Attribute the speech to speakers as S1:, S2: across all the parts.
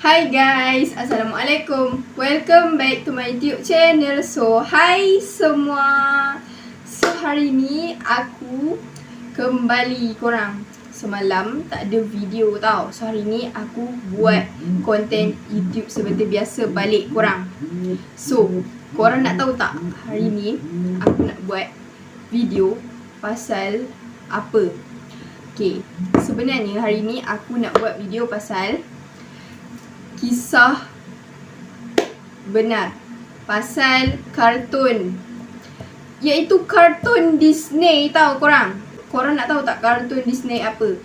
S1: Hi guys, Assalamualaikum. Welcome back to my YouTube channel. So, hi semua. So, hari ni aku kembali korang. Semalam tak ada video tau. So, hari ni aku buat konten YouTube seperti biasa balik korang. So, korang nak tahu tak hari ni aku nak buat video pasal apa? Okay, sebenarnya hari ni aku nak buat video pasal kisah benar pasal kartun, iaitu kartun Disney tau korang. Korang nak tahu tak kartun Disney apa?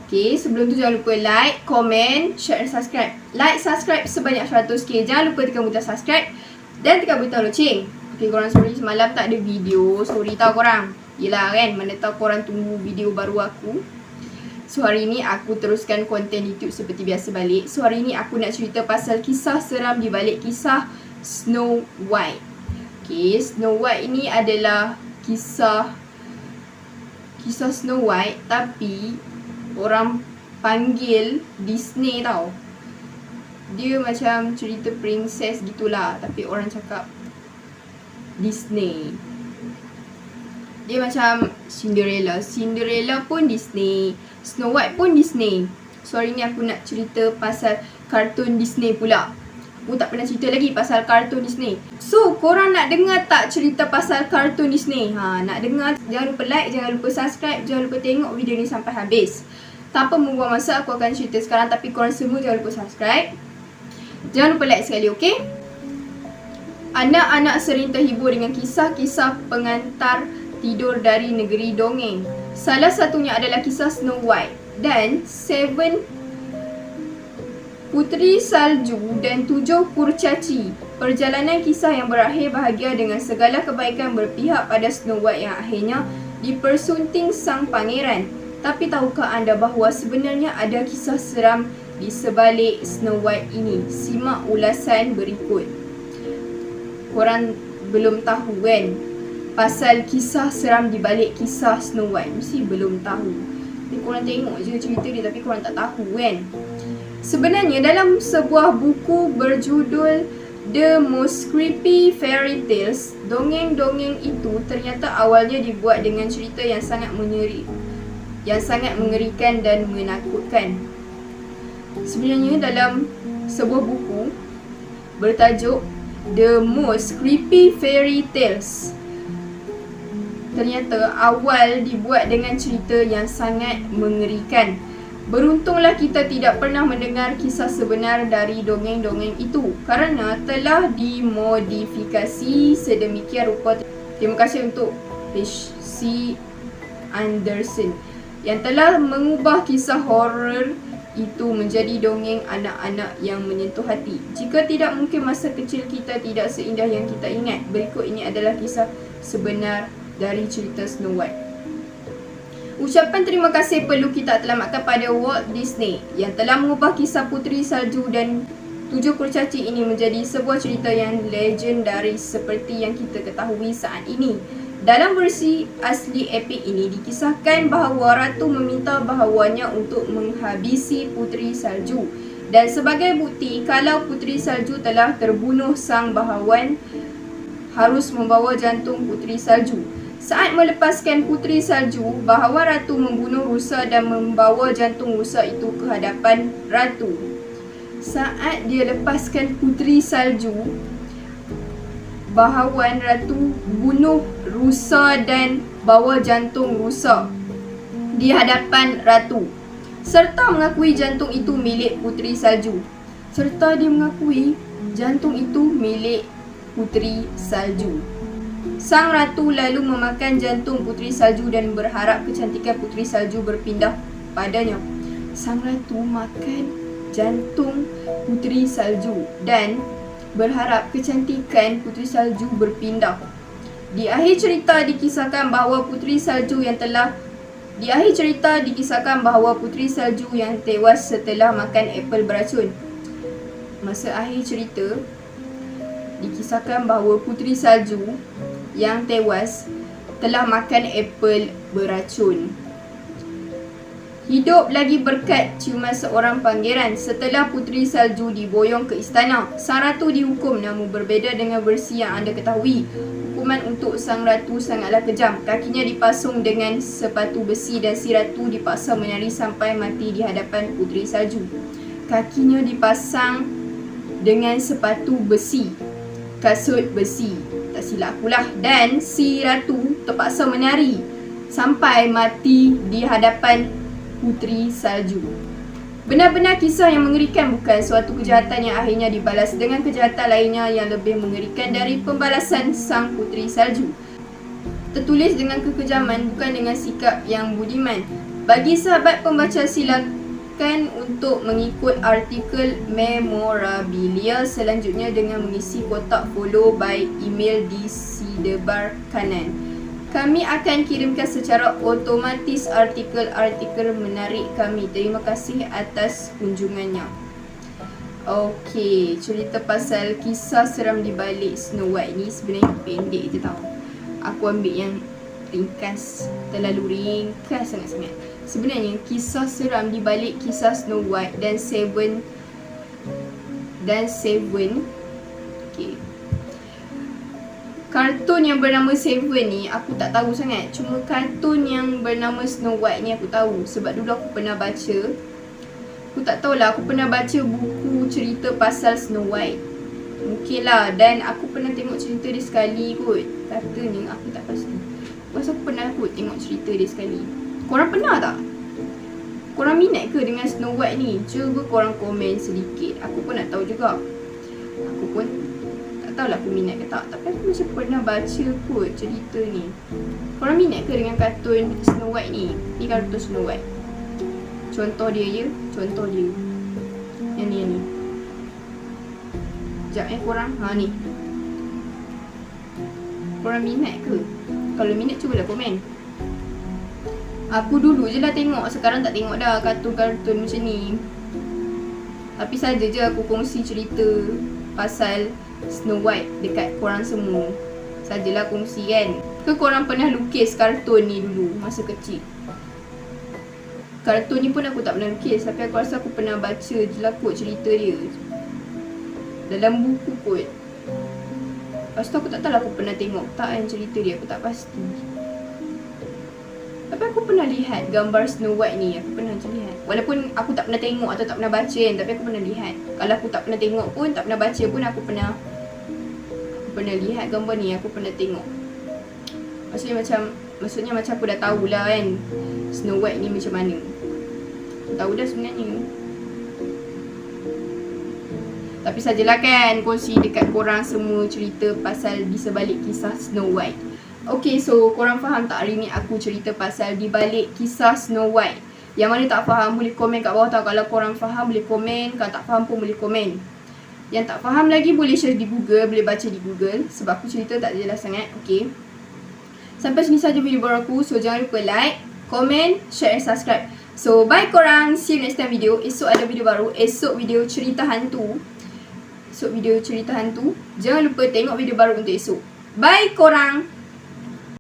S1: Okay, sebelum tu jangan lupa like, komen, share dan subscribe. Like, subscribe sebanyak 100k. Jangan lupa tekan butang subscribe dan tekan butang loceng. Okay korang, sorry semalam tak ada video. Sorry tau korang. Yelah kan, mana tahu korang tunggu video baru aku. So hari ni aku teruskan konten YouTube seperti biasa balik. So hari ni aku nak cerita pasal kisah seram di balik kisah Snow White. Okay, Snow White ini adalah kisah Snow White, tapi orang panggil Disney tau. Dia macam cerita princess gitulah, tapi orang cakap Disney. Dia macam Cinderella. Cinderella pun Disney, Snow White pun Disney. So hari ni aku nak cerita pasal kartun Disney pula. Aku tak pernah cerita lagi pasal kartun Disney. So korang nak dengar tak cerita pasal kartun Disney? Nak dengar? Jangan lupa like, jangan lupa subscribe, jangan lupa tengok video ni sampai habis. Tanpa membuang masa, aku akan cerita sekarang. Tapi korang semua jangan lupa subscribe, jangan lupa like sekali, okay? Anak-anak sering terhibur dengan kisah-kisah pengantar tidur dari negeri dongeng. Salah satunya adalah kisah Snow White dan 7 Puteri Salju dan 7 Kurcaci. Perjalanan kisah yang berakhir bahagia dengan segala kebaikan berpihak pada Snow White yang akhirnya dipersunting sang pangeran. Tapi tahukah anda bahawa sebenarnya ada kisah seram di sebalik Snow White ini? Simak ulasan berikut. Korang belum tahu kan pasal kisah seram di balik kisah Snow White? Mesti belum tahu. Tapi korang tengok je cerita dia, tapi korang tak tahu kan. Sebenarnya dalam sebuah buku berjudul The Most Creepy Fairy Tales, dongeng-dongeng itu ternyata awalnya dibuat dengan cerita yang sangat mengerikan dan menakutkan. Sebenarnya dalam sebuah buku bertajuk The Most Creepy Fairy Tales, ternyata awal dibuat dengan cerita yang sangat mengerikan. Beruntunglah kita tidak pernah mendengar kisah sebenar dari dongeng-dongeng itu kerana telah dimodifikasi sedemikian rupa. Terima kasih untuk H.C. Andersen yang telah mengubah kisah horror itu menjadi dongeng anak-anak yang menyentuh hati. Jika tidak, mungkin masa kecil kita tidak seindah yang kita ingat. Berikut ini adalah kisah sebenar dari cerita Snow White. Ucapan terima kasih perlu kita alamatkan pada Walt Disney yang telah mengubah kisah Puteri Salju dan 7 Kurcaci ini menjadi sebuah cerita yang legendaris seperti yang kita ketahui saat ini. Dalam versi asli epik ini dikisahkan bahawa Ratu meminta bahawannya untuk menghabisi Puteri Salju, dan sebagai bukti kalau Puteri Salju telah terbunuh, sang bahawan harus membawa jantung Puteri Salju. Saat melepaskan Puteri Salju, bahawan Ratu membunuh rusa dan membawa jantung rusa itu ke hadapan Ratu. Saat dia lepaskan Puteri Salju, bahawan Ratu bunuh rusa dan bawa jantung rusa di hadapan Ratu, serta mengakui jantung itu milik Puteri Salju. Sang Ratu lalu memakan jantung Puteri Salju dan berharap kecantikan Puteri Salju berpindah padanya. Sang Ratu makan jantung Puteri Salju dan berharap kecantikan Puteri Salju berpindah. Di akhir cerita dikisahkan bahawa Puteri Salju yang tewas setelah makan apel beracun. Masa akhir cerita dikisahkan bahawa Puteri Salju yang tewas telah makan apel beracun. Hidup lagi berkat ciuman seorang pangeran. Setelah Puteri Salju diboyong ke istana, Sang Ratu dihukum, namun berbeza dengan versi yang anda ketahui. Hukuman untuk Sang Ratu sangatlah kejam. Kakinya dipasung dengan sepatu besi dan si Ratu dipaksa menari sampai mati di hadapan Puteri Salju. Kakinya dipasang dengan sepatu besi, kasut besi, tak silap akulah, dan si Ratu terpaksa menari sampai mati di hadapan Puteri Salju. Benar-benar kisah yang mengerikan, bukan suatu kejahatan yang akhirnya dibalas dengan kejahatan lainnya yang lebih mengerikan dari pembalasan Sang Puteri Salju. Tertulis dengan kekejaman, bukan dengan sikap yang budiman. Bagi sahabat pembaca, silakan untuk mengikut artikel memorabilia selanjutnya dengan mengisi kotak follow by email di sidebar kanan. Kami akan kirimkan secara otomatis artikel-artikel menarik kami. Terima kasih atas kunjungannya. Okey, cerita pasal kisah seram di balik Snow White ni sebenarnya pendek je tau. Aku ambil yang ringkas, terlalu ringkas sangat-sangat. Sebenarnya kisah seram di balik kisah Snow White dan Seven. Okey. Kartun yang bernama Seven ni aku tak tahu sangat. Cuma kartun yang bernama Snow White ni aku tahu. Sebab dulu aku pernah baca. Aku tak tahulah, aku pernah baca buku cerita pasal Snow White. Mungkin lah. Dan aku pernah tengok cerita dia sekali kot. Katanya aku tak pasti. Aku rasa aku pernah kot tengok cerita dia sekali. Korang pernah tak? Korang minat ke dengan Snow White ni? Cuba korang komen sedikit. Aku pun nak tahu juga. Aku pun tak tahulah aku minat ke tak. Tapi aku macam pernah baca kot cerita ni. Korang minat ke dengan kartun Snow White ni? Ni kartun Snow White. Contoh dia je. Contoh dia. Yang ni. Sekejap korang. Ha ni. Korang minat ke? Kalau minat cubalah komen. Aku dulu je lah tengok. Sekarang tak tengok dah kartun-kartun macam ni. Tapi saja je aku kongsi cerita pasal Snow White dekat korang semua. Sajalah kongsi kan. Ke korang pernah lukis kartun ni dulu masa kecil? Kartun ni pun aku tak pernah lukis. Tapi aku rasa aku pernah baca je lah kot cerita dia dalam buku kot. Lepas tu aku tak tahu lah aku pernah tengok tak kan cerita dia. Aku tak pasti. Tapi aku pernah lihat gambar Snow White ni. Aku pernah lihat. Walaupun aku tak pernah tengok atau tak pernah baca kan. Tapi aku pernah lihat. Kalau aku tak pernah tengok pun, tak pernah baca pun, aku pernah lihat gambar ni. Aku pernah tengok. Maksudnya macam aku dah tahulah kan Snow White ni macam mana. Aku tahu dah sebenarnya. Tapi sajalah kan kongsi dekat korang semua cerita pasal di sebalik kisah Snow White. Okay, so korang faham tak hari ni aku cerita pasal di balik kisah Snow White? Yang mana tak faham boleh komen kat bawah tau. Kalau korang faham boleh komen. Kalau tak faham pun boleh komen. Yang tak faham lagi boleh search di Google. Boleh baca di Google. Sebab aku cerita tak jelas sangat. Okay. Sampai sini saja video baru aku. So jangan lupa like, komen, share and subscribe. So bye korang. See you next time video. Esok ada video baru. Esok video cerita hantu. Jangan lupa tengok video baru untuk esok. Bye korang.